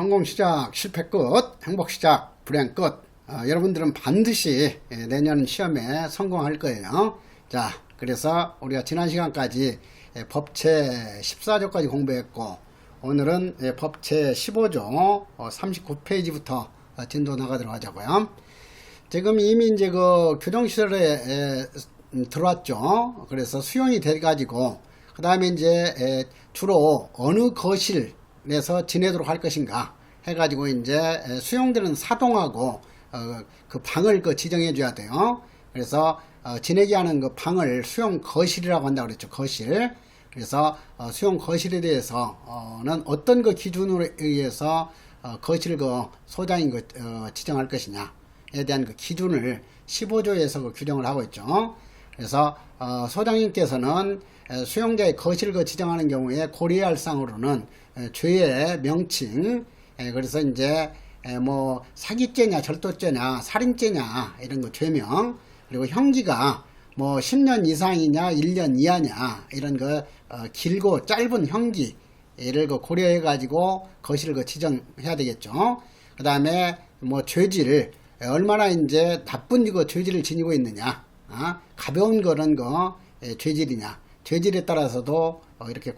성공 시작, 실패 끝, 행복 시작, 불행 끝. 여러분들은 반드시 내년 시험에 성공할 거예요. 자, 그래서 우리가 지난 시간까지 법체 14조까지 공부했고, 오늘은 법체 15조 39페이지부터 진도 나가도록 하자고요. 지금 이미 이제 그 교정시설에 들어왔죠. 그래서 수용이 돼가지고, 그 다음에 이제 주로 어느 거실에서 지내도록 할 것인가 해가지고 이제 수용되는 사동하고 그 방을 지정해 줘야 돼요. 그래서 지내게 하는 그 방을 수용 거실이라고 한다고 그랬죠. 거실. 그래서 수용 거실에 대해서는 어떤 그 기준으로 의해서 거실 그 소장인 지정할 것이냐에 대한 그 기준을 15조에서 그 규정을 하고 있죠. 그래서 소장님께서는 수용자의 거실 지정하는 경우에 고려할 사항으로는 죄의 명칭, 그래서 이제 뭐 사기죄냐 절도죄냐 살인죄냐 이런 거 죄명, 그리고 형기가 뭐 10년 이상이냐 1년 이하냐 이런 거 길고 짧은 형기를 고려해 가지고 거실을 지정해야 되겠죠. 그 다음에 뭐 죄질, 얼마나 이제 나쁜 죄질을 지니고 있느냐, 가벼운 그런 죄질이냐, 죄질에 따라서도 이렇게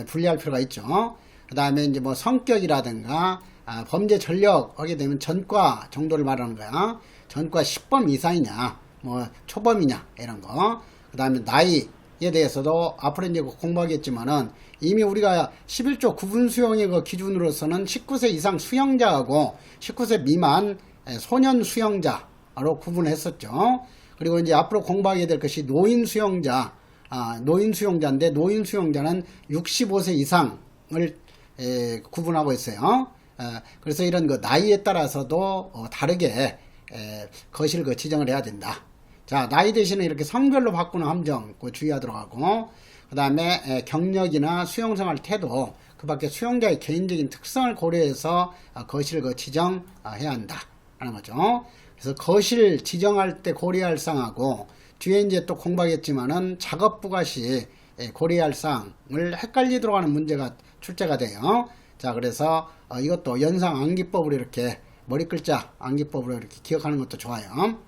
분리할 필요가 있죠. 그 다음에 이제 뭐 성격이라든가 범죄 전력 하게 되면 전과 정도를 말하는 거야. 전과 10범 이상이냐, 뭐 초범이냐 이런 거. 그 다음에 나이에 대해서도 앞으로 이제 공부하겠지만은 이미 우리가 11조 구분 수용의 기준으로서는 19세 이상 수용자하고 19세 미만 소년 수용자로 구분했었죠. 그리고 이제 앞으로 공부하게 될 것이 노인 수용자. 노인 수용자인데 노인 수용자는 65세 이상을 구분하고 있어요. 그래서 이런 나이에 따라서도 다르게 거실 지정을 해야 된다. 자, 나이 대신에 이렇게 성별로 바꾸는 함정 주의하도록 하고, 그 다음에 경력이나 수용생활 태도, 그 밖에 수용자의 개인적인 특성을 고려해서 거실 지정해야 한다 하는 거죠. 그래서 거실 지정할 때 고려할 사항하고, 뒤에 이제 또 공부하겠지만은 작업 부가시 고려할 사항을 헷갈리도록 하는 문제가 출제가 돼요. 자, 그래서 이것도 연상 암기법으로 이렇게 머리글자 암기법으로 이렇게 기억하는 것도 좋아요.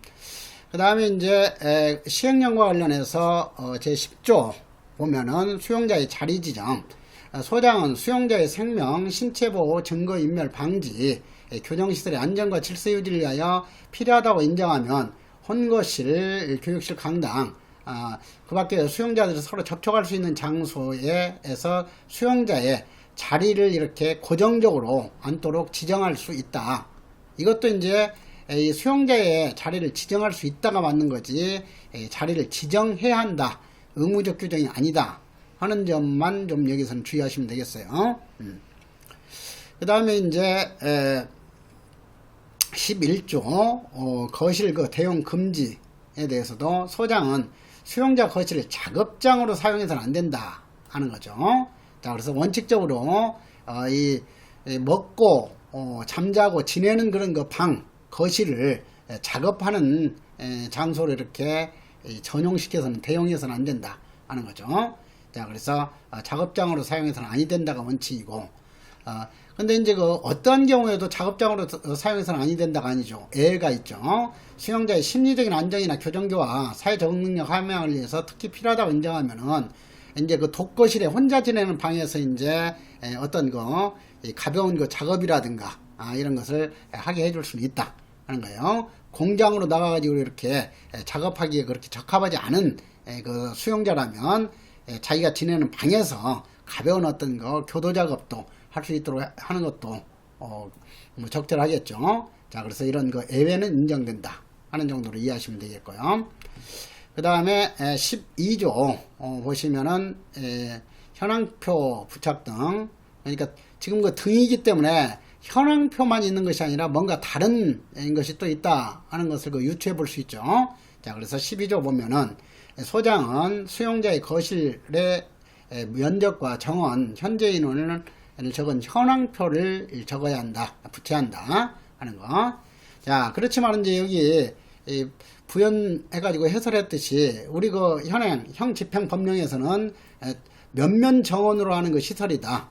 그 다음에 이제 시행령과 관련해서 제 10조 보면은 수용자의 자리 지정, 소장은 수용자의 생명, 신체보호, 증거인멸 방지, 교정시설의 안전과 질서 유지를 위하여 필요하다고 인정하면 혼거실, 교육실, 강당, 그 밖에 수용자들이 서로 접촉할 수 있는 장소에서 수용자의 자리를 이렇게 고정적으로 앉도록 지정할 수 있다. 이것도 이제 이 수용자의 자리를 지정할 수 있다가 맞는 거지, 자리를 지정해야 한다, 의무적 규정이 아니다 하는 점만 좀 여기서는 주의하시면 되겠어요. 그 다음에 이제 11조 거실 대용 금지에 대해서도 소장은 수용자 거실을 작업장으로 사용해서는 안 된다 하는 거죠. 자, 그래서 원칙적으로 이 먹고 잠자고 지내는 그런 방 거실을 작업하는 장소로 이렇게 전용시켜서는 대용해서는 안 된다 하는 거죠. 자, 그래서 작업장으로 사용해서는 아니 된다가 원칙이고, 근데 이제 어떤 경우에도 작업장으로 사용해서는 아니 된다가 아니죠. 예외가 있죠. 수용자의 심리적인 안정이나 교정교와 사회 적응 능력 함양을 위해서 특히 필요하다고 인정하면은 이제 독거실에 혼자 지내는 방에서 이제 어떤 가벼운 작업이라든가 이런 것을 하게 해줄 수는 있다 하는 거예요. 공장으로 나가가지고 이렇게 작업하기에 그렇게 적합하지 않은 수용자라면 자기가 지내는 방에서 가벼운 어떤 교도 작업도 할 수 있도록 하는 것도 뭐 적절하겠죠. 자, 그래서 이런 예외는 인정된다 하는 정도로 이해하시면 되겠고요. 그 다음에 12조 보시면은 현황표 부착 등, 그러니까 지금 등이기 때문에 현황표만 있는 것이 아니라 뭔가 다른 것이 또 있다 하는 것을 유추해 볼 수 있죠. 자, 그래서 12조 보면은 소장은 수용자의 거실의 면적과 정원, 현재 인원을 적은 현황표를 적어야 한다, 붙여야 한다 하는 거. 자, 그렇지만 이제 여기 부연해가지고 해설했듯이 우리 형 집행법령에서는 면면 정원으로 하는 시설이다.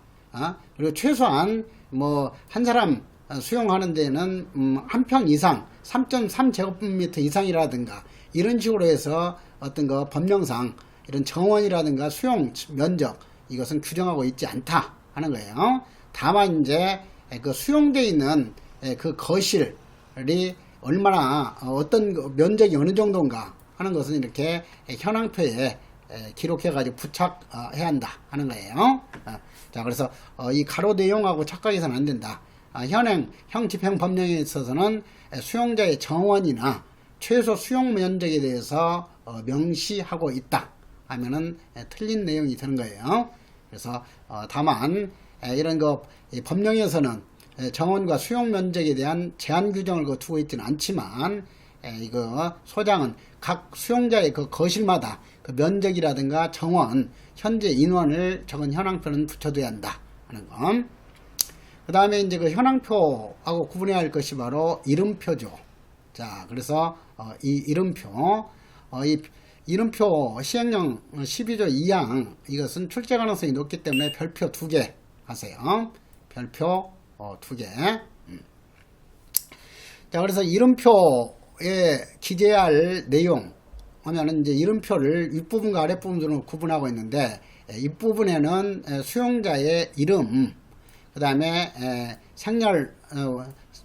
그리고 최소한 뭐 한 사람 수용하는 데는 한 평 이상 3.3제곱미터 이상이라든가 이런 식으로 해서 어떤 거 법령상 이런 정원이라든가 수용 면적 이것은 규정하고 있지 않다 하는 거예요. 다만 이제 그 수용되어 있는 그 거실이 얼마나 어떤 면적이 어느 정도인가 하는 것은 이렇게 현황표에 기록해 가지고 부착해야 한다 하는 거예요. 자, 그래서 이 가로 내용하고 착각해서는 안 된다. 형 집행 법령에 있어서는 수용자의 정원이나 최소 수용 면적에 대해서 명시하고 있다 하면은 틀린 내용이 되는 거예요. 그래서 다만 이런 거 법령에서는 정원과 수용 면적에 대한 제한 규정을 두고 있지는 않지만 이거 소장은 각 수용자의 그 거실마다 그 면적이라든가 정원 현재 인원을 적은 현황표는 붙여둬야 한다 하는 거. 그 다음에 이제 그 현황표하고 구분해야 할 것이 바로 이름표죠. 자, 그래서 이 이름표, 이 이름표 시행령 12조 2항 이것은 출제 가능성이 높기 때문에 별표 2개 하세요. 별표 2개. 자, 그래서 이름표에 기재할 내용 하면은 이제 이름표를 윗부분과 아랫부분으로 구분하고 있는데 윗부분에는 수용자의 이름, 그 다음에 생년,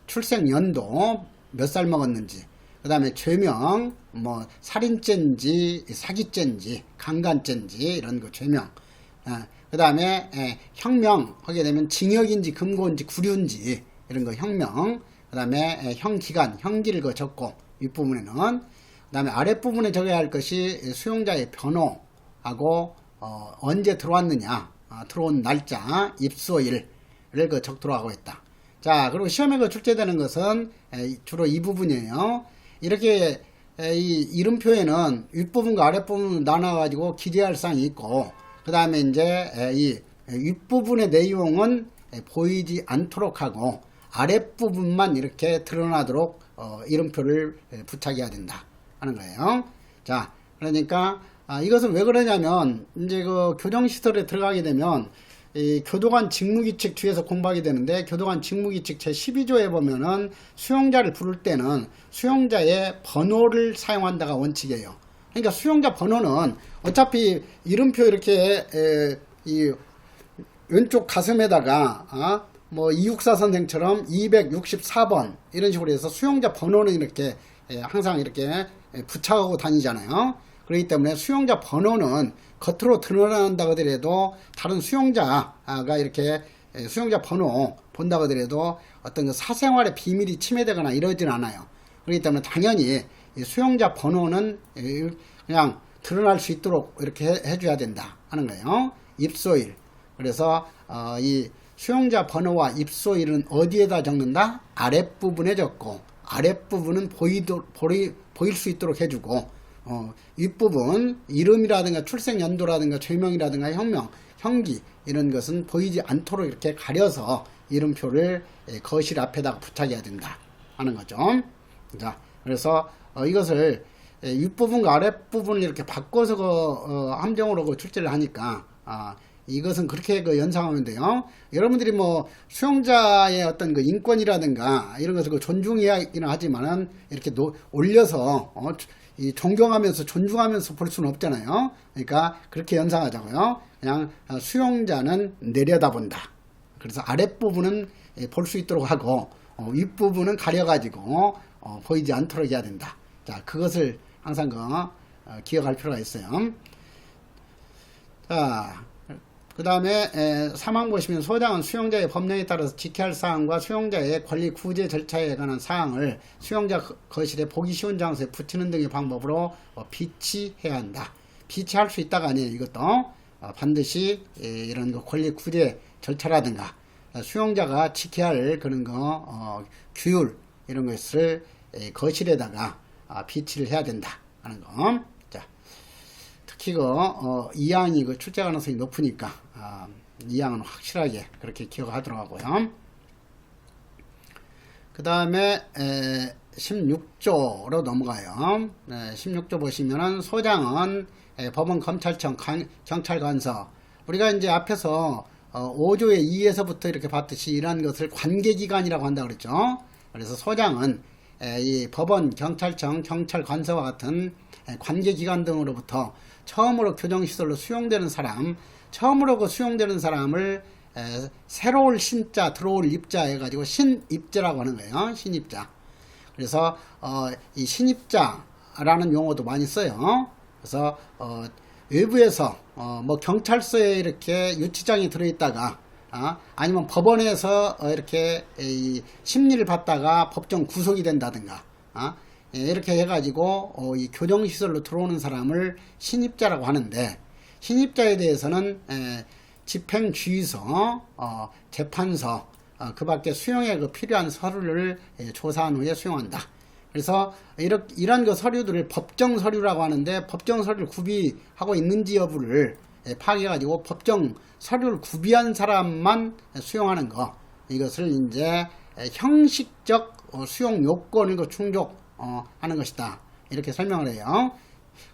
출생 연도, 몇 살 먹었는지, 그 다음에 죄명, 뭐 살인죄인지 사기죄인지 강간죄인지 이런 거 죄명, 그 다음에 형명 하게 되면 징역인지 금고인지 구류인지 이런 거 형명, 그 다음에 형기간, 형기를 그 적고 윗부분에는, 그 다음에 아랫부분에 적어야 할 것이 수용자의 번호하고 언제 들어왔느냐, 들어온 날짜, 입소일을 그 적도록 하고 있다. 자, 그리고 시험에 그 출제되는 것은 주로 이 부분이에요. 이렇게 이 이름표에는 윗부분과 아랫부분 나눠가지고 기재할 사항이 있고, 그 다음에 이제 이 윗부분의 내용은 보이지 않도록 하고, 아랫부분만 이렇게 드러나도록 이름표를 부착해야 된다 하는 거예요. 자, 그러니까 이것은 왜 그러냐면 이제 그 교정시설에 들어가게 되면 이 교도관 직무규칙 뒤에서 공부하게 되는데, 교도관 직무규칙 제12조에 보면은 수용자를 부를 때는 수용자의 번호를 사용한다가 원칙이에요. 그러니까 수용자 번호는 어차피 이름표 이렇게 이 왼쪽 가슴에다가 뭐 이육사 선생처럼 264번 이런 식으로 해서 수용자 번호는 이렇게 항상 이렇게 부착하고 다니잖아요. 그렇기 때문에 수용자 번호는 겉으로 드러난다고 하더라도 다른 수용자가 이렇게 수용자 번호 본다고 하더라도 어떤 그 사생활의 비밀이 침해되거나 이러진 않아요. 그렇기 때문에 당연히 수용자 번호는 그냥 드러날 수 있도록 이렇게 해줘야 된다 하는 거예요. 입소일. 그래서 이 수용자 번호와 입소일은 어디에다 적는다? 아랫부분에 적고, 아랫부분은 보일 수 있도록 해주고, 윗부분 이름이라든가 출생연도라든가 죄명이라든가 형명, 형기 이런 것은 보이지 않도록 이렇게 가려서 이름표를 거실 앞에다가 부착해야 된다 하는 거죠. 자, 그래서 이것을 윗부분과 아랫부분을 이렇게 바꿔서 함정으로 출제를 하니까 이것은 그렇게 연상하면 돼요. 여러분들이 뭐 수용자의 어떤 그 인권이라든가 이런 것을 존중해야기는 하지만은 이렇게 올려서 이 존경하면서 존중하면서 볼 수는 없잖아요. 그러니까 그렇게 연상하자고요. 그냥 수용자는 내려다본다. 그래서 아랫부분은 볼 수 있도록 하고 윗부분은 가려가지고 보이지 않도록 해야 된다. 자, 그것을 항상 기억할 필요가 있어요. 자, 그 다음에 3항 보시면 소장은 수용자의 법령에 따라서 지켜야 할 사항과 수용자의 권리 구제 절차에 관한 사항을 수용자 거실에 보기 쉬운 장소에 붙이는 등의 방법으로 비치해야 한다. 비치할 수 있다가 아니에요. 이것도 반드시 이런 권리 구제 절차라든가 수용자가 지켜야 할 그런 규율 이런 것을 거실에다가 비치를 해야 된다 하는 거. 자, 특히 2항이 출제 가능성이 높으니까 2항은 확실하게 그렇게 기억하도록 하고요. 그 다음에 16조로 넘어가요. 16조 보시면은 소장은 법원, 검찰청, 경찰관서, 우리가 이제 앞에서 5조의 2에서부터 이렇게 봤듯이 이러한 것을 관계기관이라고 한다고 그랬죠. 그래서 소장은 이 법원, 경찰청, 경찰관서와 같은 관계기관 등으로부터 처음으로 교정시설로 수용되는 사람, 처음으로 그 수용되는 사람을 새로 올 신자, 들어올 입자 해가지고 신입자라고 하는 거예요. 신입자. 그래서 이 신입자라는 용어도 많이 써요. 그래서 외부에서 뭐 경찰서에 이렇게 유치장이 들어있다가 아니면 법원에서 이렇게 심리를 받다가 법정 구속이 된다든가 이렇게 해가지고 이 교정시설로 들어오는 사람을 신입자라고 하는데, 신입자에 대해서는 집행주의서, 재판서, 그 밖에 수용에 그 필요한 서류를 조사한 후에 수용한다. 그래서 이런 그 서류들을 법정 서류라고 하는데, 법정 서류를 구비하고 있는지 여부를 파악해가지고 법정 서류를 구비한 사람만 수용하는 거, 이것을 이제 형식적 수용 요건을 충족하는 것이다, 이렇게 설명을 해요.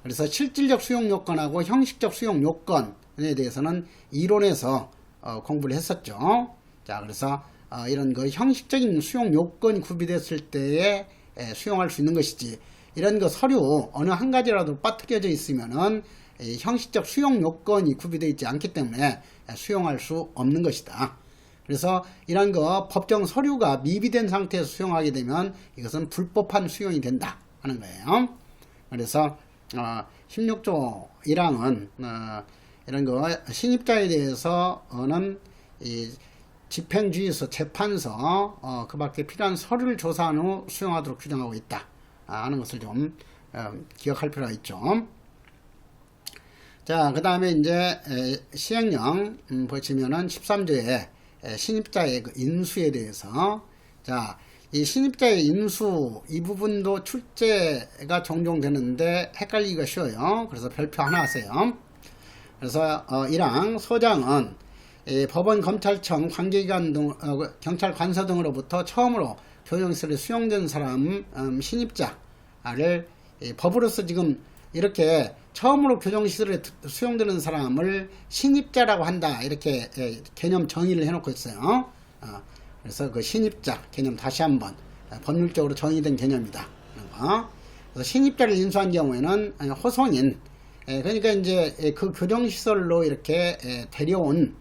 그래서 실질적 수용 요건하고 형식적 수용 요건에 대해서는 이론에서 공부를 했었죠. 자, 그래서 이런 그 형식적인 수용 요건이 구비됐을 때에 수용할 수 있는 것이지, 이런 그 서류 어느 한 가지라도 빠뜨려져 있으면은 형식적 수용 요건이 구비되어 있지 않기 때문에 수용할 수 없는 것이다. 그래서 이런 거 법정 서류가 미비된 상태에서 수용하게 되면 이것은 불법한 수용이 된다 하는 거예요. 그래서 16조 1항은 이런 거 신입자에 대해서는 이 집행주의서, 재판서, 그 밖에 필요한 서류를 조사한 후 수용하도록 규정하고 있다 하는 것을 좀 기억할 필요가 있죠. 자, 그 다음에 이제 시행령 보시면은 13조에 신입자의 그 인수에 대해서, 자, 이 신입자의 인수 이 부분도 출제가 종종 되는데 헷갈리기가 쉬워요. 그래서 별표 하나 하세요. 그래서 1항 소장은 법원, 검찰청, 관계기관 등 경찰관서 등으로부터 처음으로 교정시설에 수용된 사람 신입자를 법으로서 지금 이렇게 처음으로 교정시설에 수용되는 사람을 신입자라고 한다, 이렇게 개념 정의를 해놓고 있어요. 그래서 그 신입자 개념 다시 한번 법률적으로 정의된 개념이다. 그래서 신입자를 인수한 경우에는 호송인, 그러니까 이제 그 교정시설로 이렇게 데려온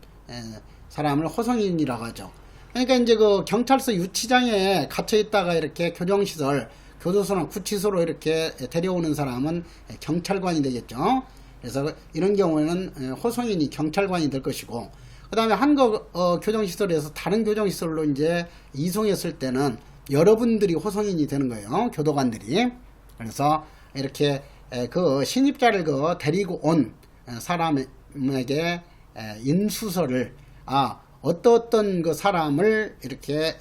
사람을 호송인이라고 하죠. 그러니까 이제 그 경찰서 유치장에 갇혀 있다가 이렇게 교정시설, 교도소나 구치소로 이렇게 데려오는 사람은 경찰관이 되겠죠. 그래서 이런 경우에는 호송인이 경찰관이 될 것이고, 그 다음에 한 교정시설에서 다른 교정시설로 이제 이송했을 때는 여러분들이 호송인이 되는 거예요. 교도관들이. 그래서 이렇게 그 신입자를 데리고 온 사람에게 인수서를 어떤 그 사람을 이렇게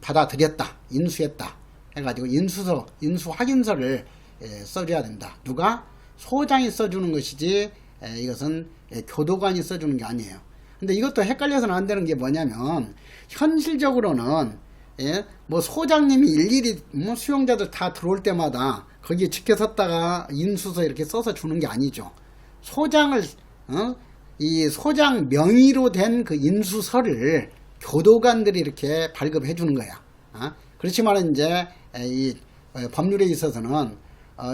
받아들였다, 인수했다 해가지고 인수 확인서를 써줘야 된다. 누가? 소장이 써주는 것이지 이것은 교도관이 써주는 게 아니에요. 근데 이것도 헷갈려서는 안 되는 게 뭐냐면, 현실적으로는 뭐 소장님이 일일이 뭐 수용자들 다 들어올 때마다 거기에 지켜섰다가 인수서 이렇게 써서 주는 게 아니죠. 소장을 이 소장 명의로 된 그 인수서를 교도관들이 이렇게 발급해 주는 거야. 그렇지만 이제 이 법률에 있어서는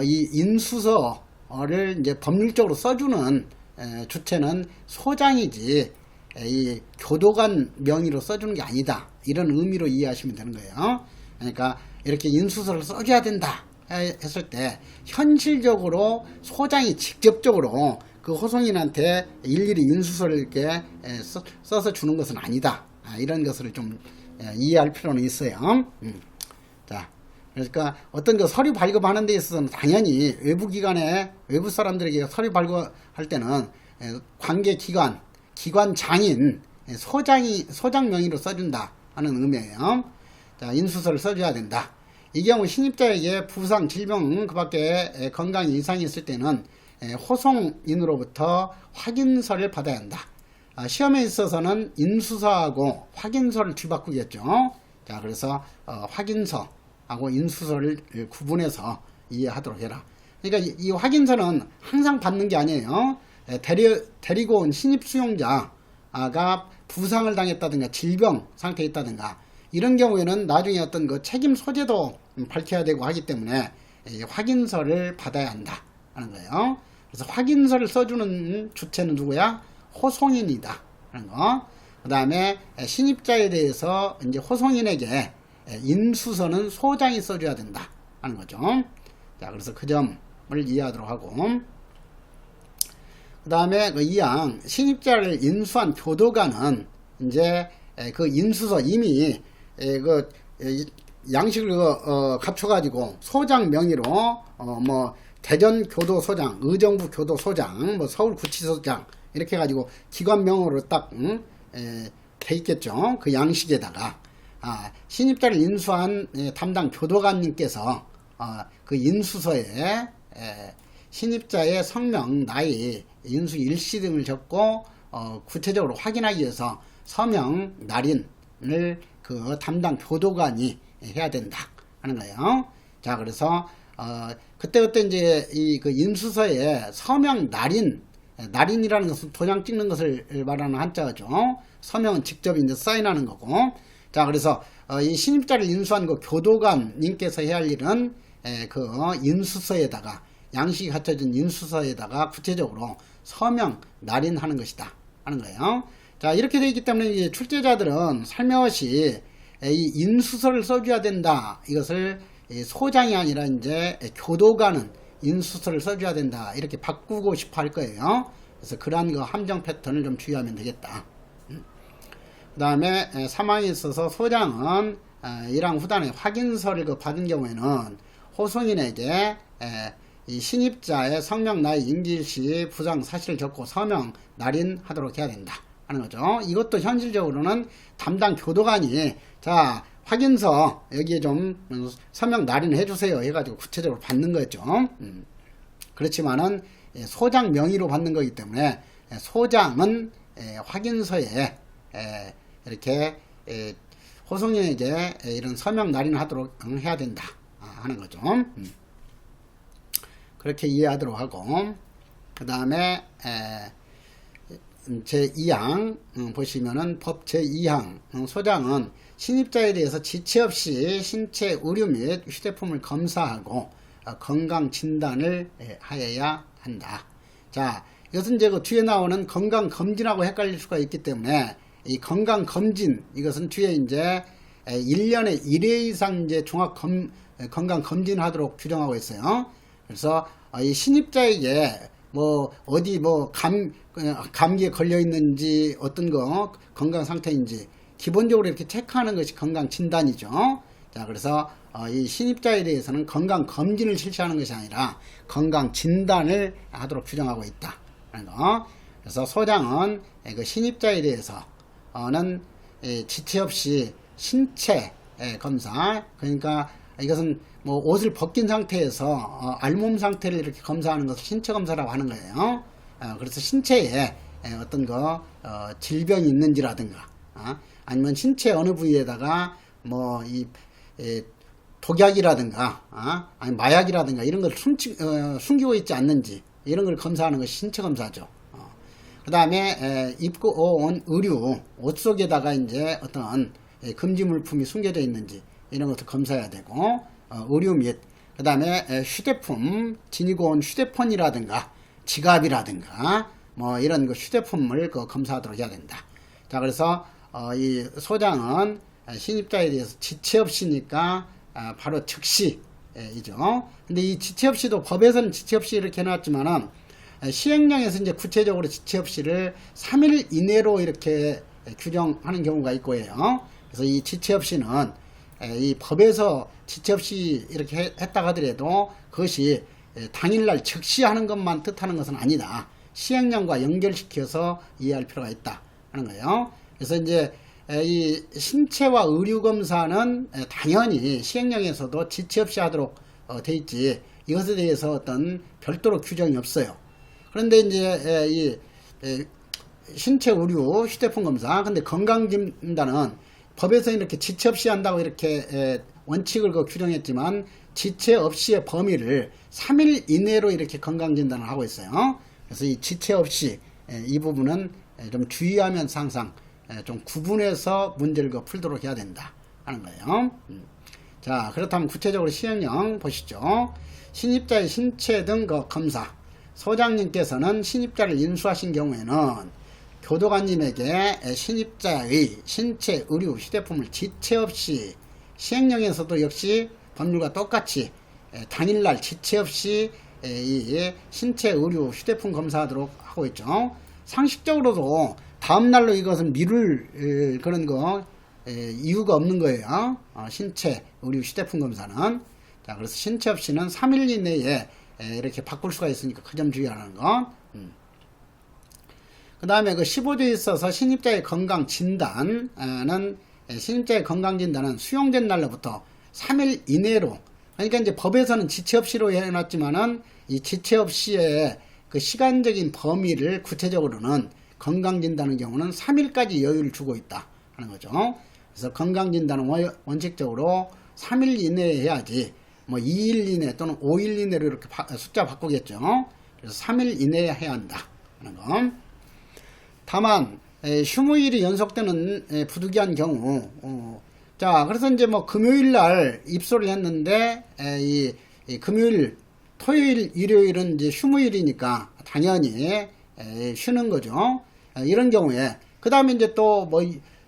이 인수서를 이제 법률적으로 써주는 주체는 소장이지 이 교도관 명의로 써주는 게 아니다, 이런 의미로 이해하시면 되는 거예요. 그러니까 이렇게 인수서를 써줘야 된다 했을 때 현실적으로 소장이 직접적으로 그 호송인한테 일일이 인수서를 이렇게 써서 주는 것은 아니다, 이런 것을 좀 이해할 필요는 있어요. 자, 그러니까 어떤 그 서류 발급하는 데 있어서는 당연히 외부기관에, 외부 사람들에게 서류 발급할 때는 관계기관, 기관장인, 소장 명의로 써준다 하는 의미예요. 자, 인수서를 써줘야 된다. 이 경우 신입자에게 부상, 질병, 그 밖에 건강 이상이 있을 때는 호송인으로부터 확인서를 받아야 한다. 시험에 있어서는 인수서하고 확인서를 뒤바꾸겠죠. 자, 그래서 확인서하고 인수서를 구분해서 이해하도록 해라. 그러니까 이 확인서는 항상 받는 게 아니에요. 데리고 온 신입 수용자가 부상을 당했다든가 질병 상태에 있다든가 이런 경우에는 나중에 어떤 그 책임 소재도 밝혀야 되고 하기 때문에 확인서를 받아야 한다 하는 거예요. 그래서 확인서를 써주는 주체는 누구야? 호송인이다 하는 거. 그 다음에 신입자에 대해서 이제 호송인에게 인수서는 소장이 써줘야 된다 하는 거죠. 자, 그래서 그 점을 이해하도록 하고, 그 다음에 그 2항 신입자를 인수한 교도관은 이제 그 인수서 이미 그 양식을 갖춰가지고 소장 명의로 뭐 대전 교도소장, 의정부 교도소장, 뭐 서울구치소장 이렇게 해가지고 기관명으로 딱 돼 있겠죠. 그 양식에다가 신입자를 인수한 담당 교도관님께서 그 인수서에 신입자의 성명, 나이, 인수 일시 등을 적고 구체적으로 확인하기 위해서 서명, 날인을 그 담당 교도관이 해야 된다 하는 거예요. 자, 그래서 그때 이제 이 그 인수서에 서명, 날인이라는 것은 도장 찍는 것을 말하는 한자죠. 서명은 직접 이제 사인하는 거고. 자, 그래서 이 신입자를 인수한 그 교도관님께서 해야 할 일은 그 인수서에다가 양식이 갖춰진 인수서에다가 구체적으로 서명, 날인하는 것이다 하는 거예요. 자, 이렇게 되어 있기 때문에 이제 출제자들은 살며시 이 인수서를 써줘야 된다. 이것을 소장이 아니라 이제 교도관은 인수서를 써줘야 된다. 이렇게 바꾸고 싶어 할 거예요. 그래서 그러한 그 함정 패턴을 좀 주의하면 되겠다. 그 다음에 3항에 있어서 소장은 1항 후단에 확인서를 받은 경우에는 호송인에게 이 신입자의 성명, 나이, 임기일시, 부상 사실을 적고 서명, 날인하도록 해야 된다 하는 거죠. 이것도 현실적으로는 담당 교도관이 자, 확인서 여기에 좀 서명 날인을 해주세요 해가지고 구체적으로 받는 거죠. 그렇지만은 소장 명의로 받는 거기 때문에 소장은 확인서에 이렇게 호송인에게 이런 서명 날인을 하도록 해야 된다 하는 거죠. 그렇게 이해하도록 하고, 그 다음에 제2항 보시면은 법 제2항 소장은 신입자에 대해서 지체 없이 신체 의료 및 휴대폰을 검사하고 건강 진단을 하여야 한다. 자, 이것은 이제 그 뒤에 나오는 건강 검진하고 헷갈릴 수가 있기 때문에 이 건강 검진 이것은 뒤에 이제 1년에 1회 이상 이제 종합 건강 검진을 하도록 규정하고 있어요. 그래서 이 신입자에게 뭐 어디 뭐 감기에 걸려 있는지 어떤 거 건강 상태인지 기본적으로 이렇게 체크하는 것이 건강 진단이죠. 자, 그래서 이 신입자에 대해서는 건강 검진을 실시하는 것이 아니라 건강 진단을 하도록 규정하고 있다. 그래서 소장은 그 신입자에 대해서는 지체 없이 신체 검사, 그러니까 이것은 뭐 옷을 벗긴 상태에서 알몸 상태를 이렇게 검사하는 것을 신체 검사라고 하는 거예요. 그래서 신체에 어떤 질병이 있는지라든가 아니면 신체 어느 부위에다가 뭐 이 독약이라든가 아니 마약이라든가 이런 걸 숨기고 있지 않는지 이런 걸 검사하는 것이 신체 검사죠. 그 다음에 입고 온 의류 옷 속에다가 이제 어떤 금지 물품이 숨겨져 있는지 이런 것도 검사해야 되고 의류 및 그 다음에 휴대폰 지니고 온 휴대폰이라든가 지갑이라든가 뭐 이런 그 휴대폰을 검사하도록 해야 된다. 자, 그래서 이 소장은 신입자에 대해서 지체 없이니까 바로 즉시이죠. 근데 이 지체 없이도 법에서는 지체 없이 이렇게 해놨지만은 시행령에서 이제 구체적으로 지체 없이를 3일 이내로 이렇게 규정하는 경우가 있고요. 그래서 이 지체 없이는 이 법에서 지체 없이 이렇게 했다 하더라도 그것이 당일날 즉시 하는 것만 뜻하는 것은 아니다. 시행령과 연결시켜서 이해할 필요가 있다 하는 거예요. 그래서 이제 이 신체와 의료 검사는 당연히 시행령에서도 지체 없이 하도록 돼 있지 이것에 대해서 어떤 별도로 규정이 없어요. 그런데 이제 이 신체 의료 휴대폰 검사 근데 건강진단은 법에서 이렇게 지체 없이 한다고 이렇게 원칙을 규정했지만 지체 없이의 범위를 3일 이내로 이렇게 건강진단을 하고 있어요. 그래서 이 지체 없이 이 부분은 좀 주의하면서 항상 좀 구분해서 문제를 풀도록 해야 된다 하는 거예요. 자, 그렇다면 구체적으로 시행령 보시죠. 신입자의 신체 등 검사. 소장님께서는 신입자를 인수하신 경우에는 교도관님에게 신입자의 신체, 의류, 휴대폰을 지체 없이, 시행령에서도 역시 법률과 똑같이 당일날 지체 없이 이 신체, 의류, 휴대폰 검사하도록 하고 있죠. 상식적으로도 다음날로 이것은 미룰 그런 거 이유가 없는 거예요. 신체, 의류, 휴대폰 검사는. 자, 그래서 신체 없이는 3일 이내에 이렇게 바꿀 수가 있으니까 그 점 주의하는 거. 그 다음에 그 15조에 있어서 신입자의 건강 진단은, 신입자의 건강 진단은 수용된 날로부터 3일 이내로, 그러니까 이제 법에서는 지체 없이로 해놨지만은 이 지체 없이의 그 시간적인 범위를 구체적으로는 건강 진단의 경우는 3일까지 여유를 주고 있다 하는 거죠. 그래서 건강 진단은 원칙적으로 3일 이내에 해야지, 뭐 2일 이내 또는 5일 이내로 이렇게 숫자 바꾸겠죠. 그래서 3일 이내에 해야 한다 하는 거. 다만 휴무일이 연속되는 부득이한 경우, 자, 그래서 이제 뭐 금요일 날 입소를 했는데 이 금요일, 토요일, 일요일은 이제 휴무일이니까 당연히 쉬는 거죠. 이런 경우에 그 다음에 이제 또 뭐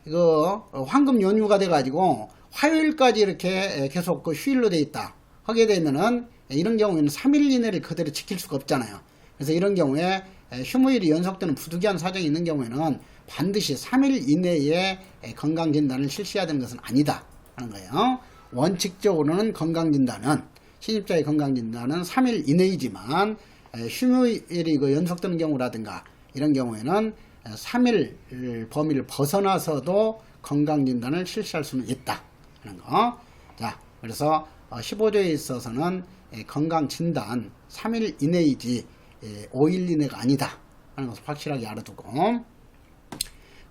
이거 황금 연휴가 돼가지고 화요일까지 이렇게 계속 그 휴일로 돼 있다 하게 되면은 이런 경우에는 3일 이내를 그대로 지킬 수가 없잖아요. 그래서 이런 경우에 휴무일이 연속되는 부득이한 사정이 있는 경우에는 반드시 3일 이내에 건강진단을 실시해야 되는 것은 아니다 하는 거예요. 원칙적으로는 건강진단은, 신입자의 건강진단은 3일 이내이지만 휴무일이 그 연속되는 경우라든가 이런 경우에는 3일 범위를 벗어나서도 건강진단을 실시할 수는 있다 하는 거. 자, 그래서 15조에 있어서는 건강진단 3일 이내이지 5일 이내가 아니다 하는 것을 확실하게 알아두고,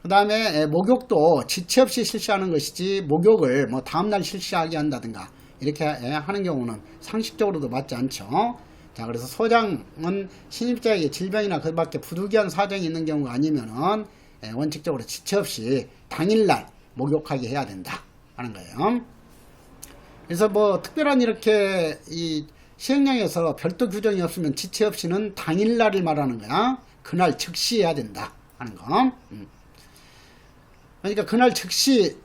그 다음에 목욕도 지체 없이 실시하는 것이지 목욕을 뭐 다음날 실시하게 한다든가 이렇게 하는 경우는 상식적으로도 맞지 않죠. 자, 그래서 소장은 신입자에게 질병이나 그 밖에 부득이한 사정이 있는 경우가 아니면은 원칙적으로 지체 없이 당일날 목욕하게 해야 된다 하는 거예요. 그래서 뭐 특별한 이렇게 이 시행령에서 별도 규정이 없으면 지체 없이는 당일날을 말하는 거야. 그날 즉시 해야 된다 하는 거. 그러니까 그날 즉시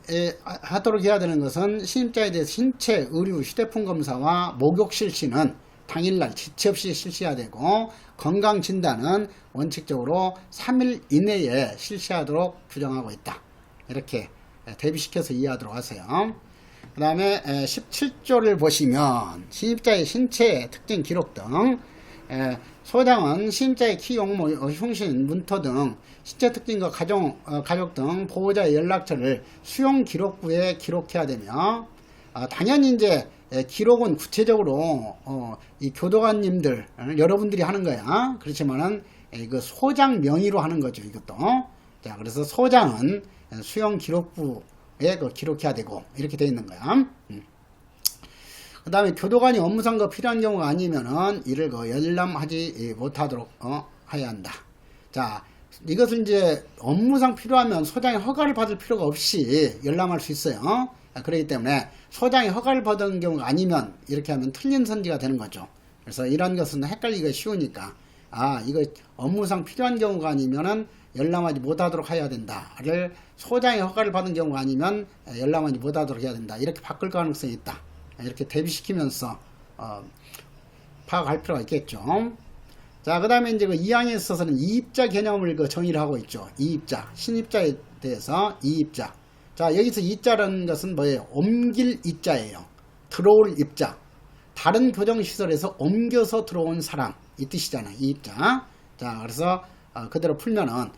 하도록 해야 되는 것은 신입자에 대해서 신체, 의류, 휴대폰 검사와 목욕 실시는 당일날 지체 없이 실시해야 되고, 건강진단은 원칙적으로 3일 이내에 실시하도록 규정하고 있다. 이렇게 대비시켜서 이해하도록 하세요. 그 다음에 17조를 보시면 신입자의 신체 특징 기록 등, 소장은 신입자의 키, 용모, 흉신, 문터 등 신체 특징과 가족 등 보호자의 연락처를 수용 기록부에 기록해야 되며, 당연히 이제 기록은 구체적으로 이 교도관님들 여러분들이 하는 거야. 그렇지만은 그 소장 명의로 하는 거죠, 이것도. 자, 그래서 소장은 수용 기록부에 기록해야 되고 이렇게 되어 있는 거야. 그 다음에 교도관이 업무상 필요한 경우가 아니면은 이를 열람하지 못하도록 해야 한다. 자, 이것을 이제 업무상 필요하면 소장의 허가를 받을 필요가 없이 열람할 수 있어요. 그렇기 때문에 소장의 허가를 받은 경우가 아니면 이렇게 하면 틀린 선지가 되는 거죠. 그래서 이런 것은 헷갈리기가 쉬우니까, 이거 업무상 필요한 경우가 아니면은 열람하지 못하도록 해야 된다를 소장의 허가를 받은 경우가 아니면 열람하지 못하도록 해야 된다, 이렇게 바꿀 가능성이 있다. 이렇게 대비시키면서 파악할 필요가 있겠죠. 자, 그 다음에 이제 이 항에 있어서는 이입자 개념을 정의를 하고 있죠. 이입자, 신입자에 대해서 이입자. 자, 여기서 이자라는 것은 뭐예요? 옮길 이자예요. 들어올 입자. 다른 교정시설에서 옮겨서 들어온 사람, 이 뜻이잖아요. 이입자. 자, 그래서 그대로 풀면은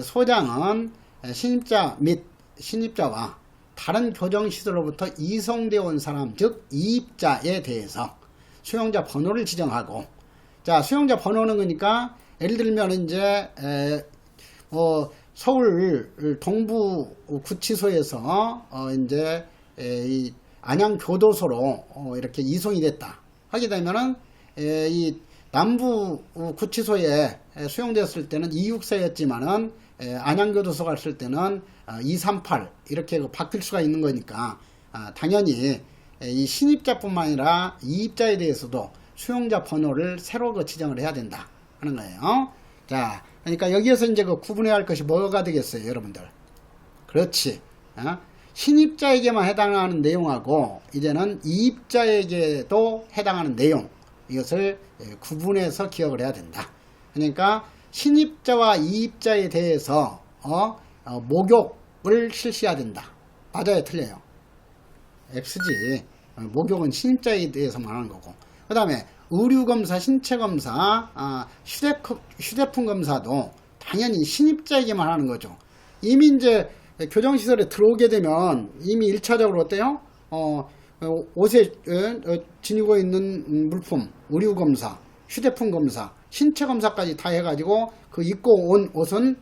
소장은 신입자 및 신입자와 다른 교정시설로부터 이송되어 온 사람, 즉 이입자에 대해서 수용자 번호를 지정하고, 자, 수용자 번호는 그러니까 예를 들면 이제 서울 동부 구치소에서 이제 이 안양교도소로 이렇게 이송이 됐다 하게 되면은 이 남부 구치소에 수용됐을 때는 이육사였지만은 안양교도소 갔을 때는 238 이렇게 바뀔 수가 있는 거니까 당연히 이 신입자뿐만 아니라 이입자에 대해서도 수용자 번호를 새로 지정을 해야 된다 하는 거예요. 자, 그러니까 여기에서 이제 구분해야 할 것이 뭐가 되겠어요, 여러분들? 그렇지. 신입자에게만 해당하는 내용하고 이제는 이입자에게도 해당하는 내용, 이것을 구분해서 기억을 해야 된다. 그러니까 신입자와 이입자에 대해서 목욕을 실시해야 된다. 맞아요, 틀려요? X지. 목욕은 신입자에 대해서 말하는 거고, 그 다음에 의류검사, 신체검사, 휴대폰 검사도 당연히 신입자에게만 하는 거죠. 이미 이제 교정시설에 들어오게 되면 이미 1차적으로 어때요? 옷에 지니고 있는 물품, 의류검사, 휴대폰 검사, 신체검사까지 다 해가지고 그 입고 온 옷은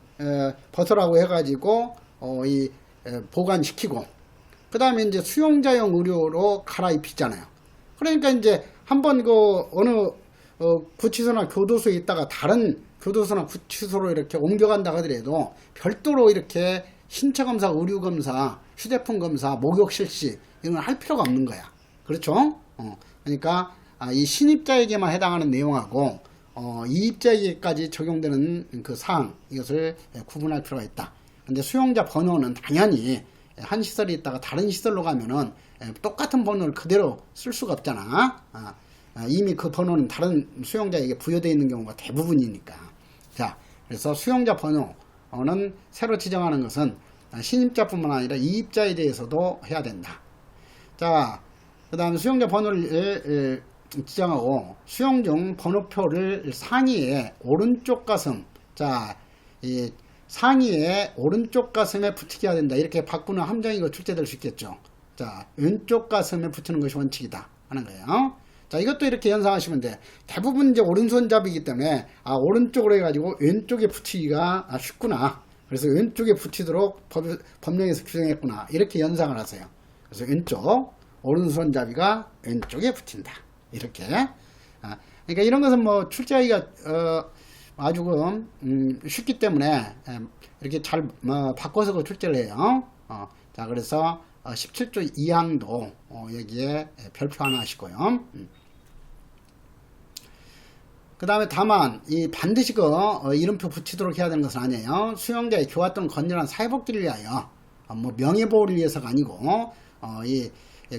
벗으라고 해가지고 보관시키고, 그 다음에 이제 수용자용 의료로 갈아입히잖아요. 그러니까 이제 한번 어느 구치소나 교도소에 있다가 다른 교도소나 구치소로 이렇게 옮겨간다 하더라도 별도로 이렇게 신체검사, 의류검사, 휴대폰 검사, 목욕 실시 이런 걸 할 필요가 없는 거야. 그렇죠? 그러니까 이 신입자에게만 해당하는 내용하고 이입자에게까지 적용되는 그 사항, 이것을 구분할 필요가 있다. 근데 수용자 번호는 당연히 한 시설에 있다가 다른 시설로 가면은 똑같은 번호를 그대로 쓸 수가 없잖아. 이미 그 번호는 다른 수용자에게 부여되어 있는 경우가 대부분이니까. 자, 그래서 수용자 번호는 새로 지정하는 것은 신입자뿐만 아니라 이입자에 대해서도 해야 된다. 자, 그 다음에 수용자 번호를 지정하고 수용 중 번호표를 상의에 오른쪽 가슴, 자, 이 상의에 오른쪽 가슴에 붙이게 해야 된다. 이렇게 바꾸는 함정이 출제될 수 있겠죠. 자, 왼쪽 가슴에 붙이는 것이 원칙이다 하는 거예요. 자, 이것도 이렇게 연상하시면 돼. 대부분 이제 오른손잡이기 때문에 오른쪽으로 해가지고 왼쪽에 붙이기가 쉽구나. 그래서 왼쪽에 붙이도록 법령에서 규정했구나. 이렇게 연상을 하세요. 그래서 왼쪽, 오른손잡이가 왼쪽에 붙인다. 이렇게. 그러니까 이런 것은 뭐 출제하기가 아주 쉽기 때문에 이렇게 잘 바꿔서 출제를 해요. 자, 그래서 17조 2항도 여기에 별표 하나 하시고요. 그 다음에 다만 반드시 이름표 붙이도록 해야 되는 것은 아니에요. 수용자의 교화 또는 건전한 사회복귀를 위하여, 뭐 명예보호를 위해서가 아니고 이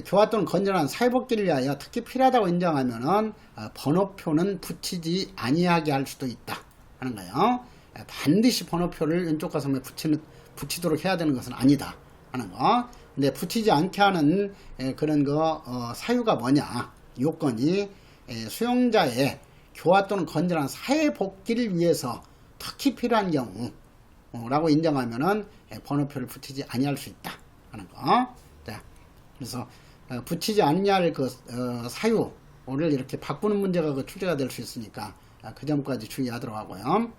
교화 또는 건전한 사회복귀를 위하여 특히 필요하다고 인정하면은 번호표는 붙이지 아니하게 할 수도 있다 하는 거예요. 반드시 번호표를 왼쪽 가슴에 붙이도록 해야 되는 것은 아니다 하는 거. 근데 붙이지 않게 하는 그런 사유가 뭐냐, 요건이 수용자의 교화 또는 건전한 사회복귀를 위해서 특히 필요한 경우라고 인정하면은 번호표를 붙이지 아니할 수 있다 하는 거. 자, 그래서 붙이지 않냐 할 사유를 이렇게 바꾸는 문제가 출제가 될 수 있으니까 그 점까지 주의하도록 하고요.